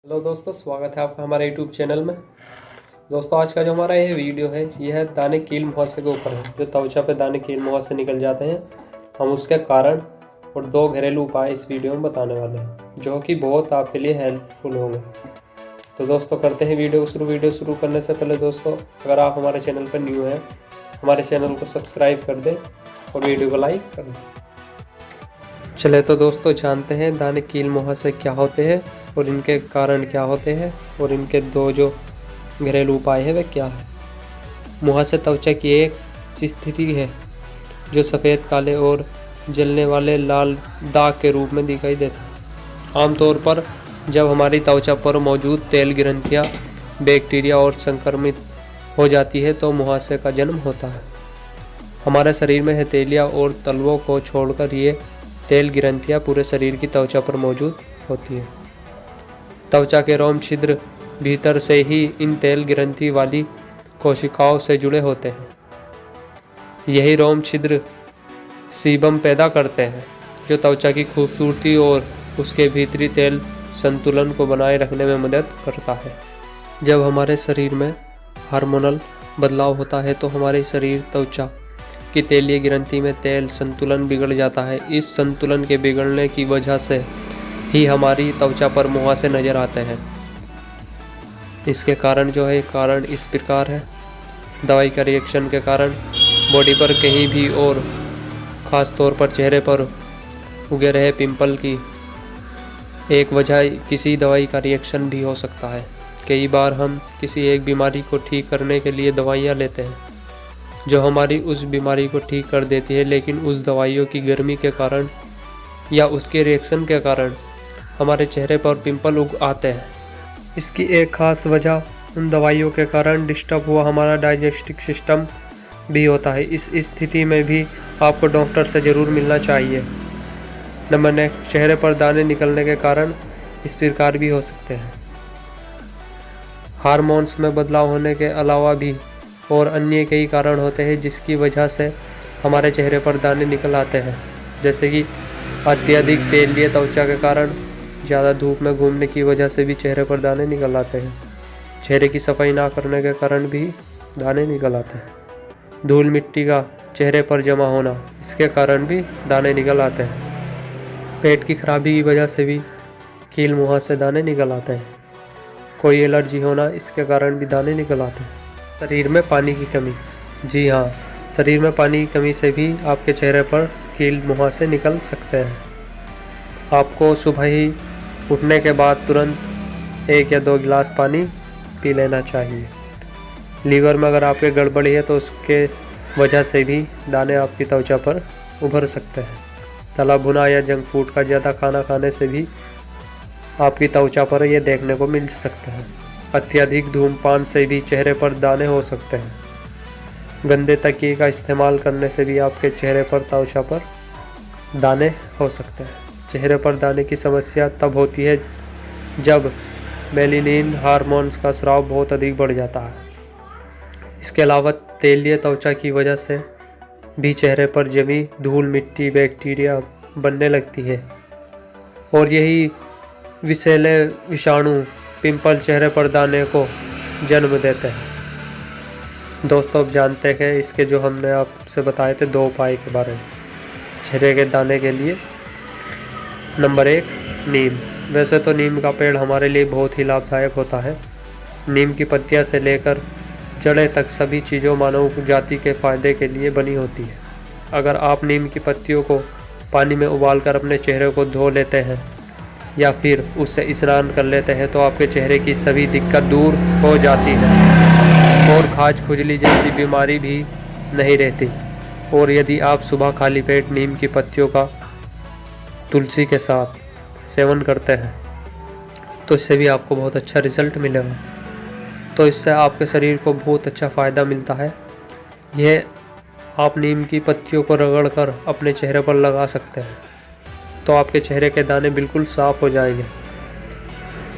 Hello दोस्तों, स्वागत है आपका हमारे यूट्यूब चैनल में। दोस्तों, आज का जो हमारा ये वीडियो है यह है दाने कील मुहासे के ऊपर है। जो त्वचा पे दाने कील मुहासे निकल जाते हैं, हम उसके कारण और 2 घरेलू उपाय इस वीडियो में बताने वाले हैं, जो कि बहुत आपके लिए हेल्पफुल होंगे। तो दोस्तों, करते हैं वीडियो शुरू। वीडियो शुरू करने से पहले दोस्तों, अगर आप हमारे चैनल पर न्यू हैं, हमारे चैनल को सब्सक्राइब कर दें और वीडियो को लाइक कर दें। चले तो दोस्तों, जानते हैं दाने कील मुहासे क्या होते हैं और इनके कारण क्या होते हैं और इनके 2 जो घरेलू उपाय है वे क्या है। मुहासे त्वचा की एक सी स्थिति है जो सफ़ेद, काले और जलने वाले लाल दाग के रूप में दिखाई देता है। आमतौर पर जब हमारी त्वचा पर मौजूद तेल ग्रंथियां बैक्टीरिया और संक्रमित हो जाती है तो मुहासे का जन्म होता है। हमारे शरीर में हथेलियाँ और तलवों को छोड़कर ये तेल ग्रंथियां पूरे शरीर की त्वचा पर मौजूद होती है। त्वचा के रोम छिद्र भीतर से ही इन तेल ग्रंथि वाली कोशिकाओं से जुड़े होते हैं। यही रोम छिद्र सीबम पैदा करते हैं जो त्वचा की खूबसूरती और उसके भीतरी तेल संतुलन को बनाए रखने में मदद करता है। जब हमारे शरीर में हार्मोनल बदलाव होता है तो हमारे शरीर त्वचा की तेलीय ग्रंथि में तेल संतुलन बिगड़ जाता है। इस संतुलन के बिगड़ने की वजह से ही हमारी त्वचा पर मुहासे नजर आते हैं। इसके कारण कारण इस प्रकार है। दवाई का रिएक्शन के कारण बॉडी पर कहीं भी और ख़ास तौर पर चेहरे पर उगे रहे पिंपल की एक वजह किसी दवाई का रिएक्शन भी हो सकता है। कई बार हम किसी एक बीमारी को ठीक करने के लिए दवाइयाँ लेते हैं जो हमारी उस बीमारी को ठीक कर देती है, लेकिन उस दवाइयों की गर्मी के कारण या उसके रिएक्शन के कारण हमारे चेहरे पर पिंपल उग आते हैं। इसकी एक ख़ास वजह उन दवाइयों के कारण डिस्टर्ब हुआ हमारा डाइजेस्टिव सिस्टम भी होता है। इस स्थिति में भी आपको डॉक्टर से ज़रूर मिलना चाहिए। नंबर नेक्स्ट, चेहरे पर दाने निकलने के कारण इस प्रकार भी हो सकते हैं। हार्मोन्स में बदलाव होने के अलावा भी और अन्य कई कारण होते हैं जिसकी वजह से हमारे चेहरे पर दाने निकल आते हैं, जैसे कि अत्यधिक तेलीय त्वचा के कारण, ज़्यादा धूप में घूमने की वजह से भी चेहरे पर दाने निकल आते हैं। चेहरे की सफाई ना करने के कारण भी दाने निकल आते हैं। धूल मिट्टी का चेहरे पर जमा होना, इसके कारण भी दाने निकल आते हैं। पेट की खराबी की वजह से भी कील मुहासे दाने निकल आते हैं। कोई एलर्जी होना, इसके कारण भी दाने निकल आते हैं। शरीर में पानी की कमी, जी हाँ, शरीर में पानी की कमी से भी आपके चेहरे पर कील मुहासे निकल सकते हैं। आपको सुबह ही उठने के बाद तुरंत 1 या 2 गिलास पानी पी लेना चाहिए। लीवर में अगर आपके गड़बड़ी है तो उसके वजह से भी दाने आपकी त्वचा पर उभर सकते हैं। तला भुना या जंक फूड का ज़्यादा खाना खाने से भी आपकी त्वचा पर यह देखने को मिल सकते हैं। अत्यधिक धूम्रपान से भी चेहरे पर दाने हो सकते हैं। गंदे तकिए का इस्तेमाल करने से भी आपके चेहरे पर त्वचा पर दाने हो सकते हैं। चेहरे पर दाने की समस्या तब होती है जब मेलानिन हार्मोन्स का स्राव बहुत अधिक बढ़ जाता है। इसके अलावा तेलीय त्वचा की वजह से भी चेहरे पर जमी धूल मिट्टी बैक्टीरिया बनने लगती है और यही विषैले विषाणु पिंपल चेहरे पर दाने को जन्म देते हैं। दोस्तों, अब जानते हैं इसके जो हमने आपसे बताए थे 2 उपाय के बारे में चेहरे के दाने के लिए। नंबर 1, नीम। वैसे तो नीम का पेड़ हमारे लिए बहुत ही लाभदायक होता है। नीम की पत्तियां से लेकर जड़ें तक सभी चीज़ों मानव जाति के फ़ायदे के लिए बनी होती है। अगर आप नीम की पत्तियों को पानी में उबालकर अपने चेहरे को धो लेते हैं या फिर उससे स्नान कर लेते हैं तो आपके चेहरे की सभी दिक्कत दूर हो जाती है और खाज खुजली जैसी बीमारी भी नहीं रहती। और यदि आप सुबह खाली पेट नीम की पत्तियों का तुलसी के साथ सेवन करते हैं तो इससे भी आपको बहुत अच्छा रिजल्ट मिलेगा। तो इससे आपके शरीर को बहुत अच्छा फ़ायदा मिलता है। यह आप नीम की पत्तियों को रगड़कर अपने चेहरे पर लगा सकते हैं तो आपके चेहरे के दाने बिल्कुल साफ़ हो जाएंगे।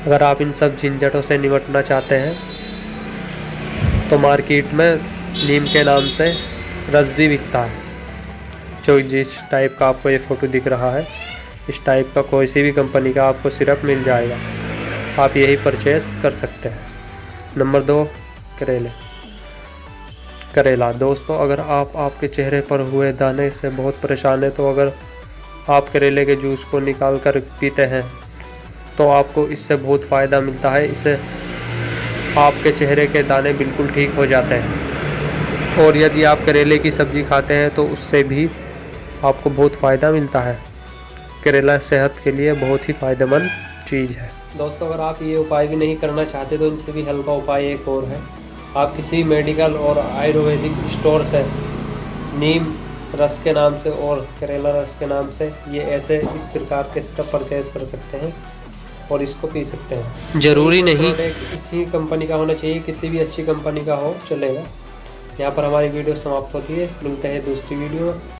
अगर आप इन सब झंझटों से निपटना चाहते हैं तो मार्केट में नीम के नाम से रस भी बिकता है, जो जिस टाइप का आपको ये फ़ोटो दिख रहा है इस टाइप का कोई सी भी कंपनी का आपको सिरप मिल जाएगा। आप यही परचेस कर सकते हैं। नंबर 2, करेला। दोस्तों, अगर आप आपके चेहरे पर हुए दाने से बहुत परेशान हैं तो अगर आप करेले के जूस को निकाल कर पीते हैं तो आपको इससे बहुत फ़ायदा मिलता है। इससे आपके चेहरे के दाने बिल्कुल ठीक हो जाते हैं। और यदि आप करेले की सब्ज़ी खाते हैं तो उससे भी आपको बहुत फ़ायदा मिलता है। करेला सेहत के लिए बहुत ही फ़ायदेमंद चीज़ है। दोस्तों, अगर आप ये उपाय भी नहीं करना चाहते तो इनसे भी हल्का उपाय एक और है। आप किसी मेडिकल और आयुर्वेदिक स्टोर से नीम रस के नाम से और करेला रस के नाम से ये ऐसे इस प्रकार के सिरप परचेज कर सकते हैं और इसको पी सकते हैं। ज़रूरी नहीं इसी कंपनी का होना चाहिए, किसी भी अच्छी कंपनी का हो चलेगा। यहाँ पर हमारी वीडियो समाप्त होती है। मिलते हैं दूसरी वीडियो में।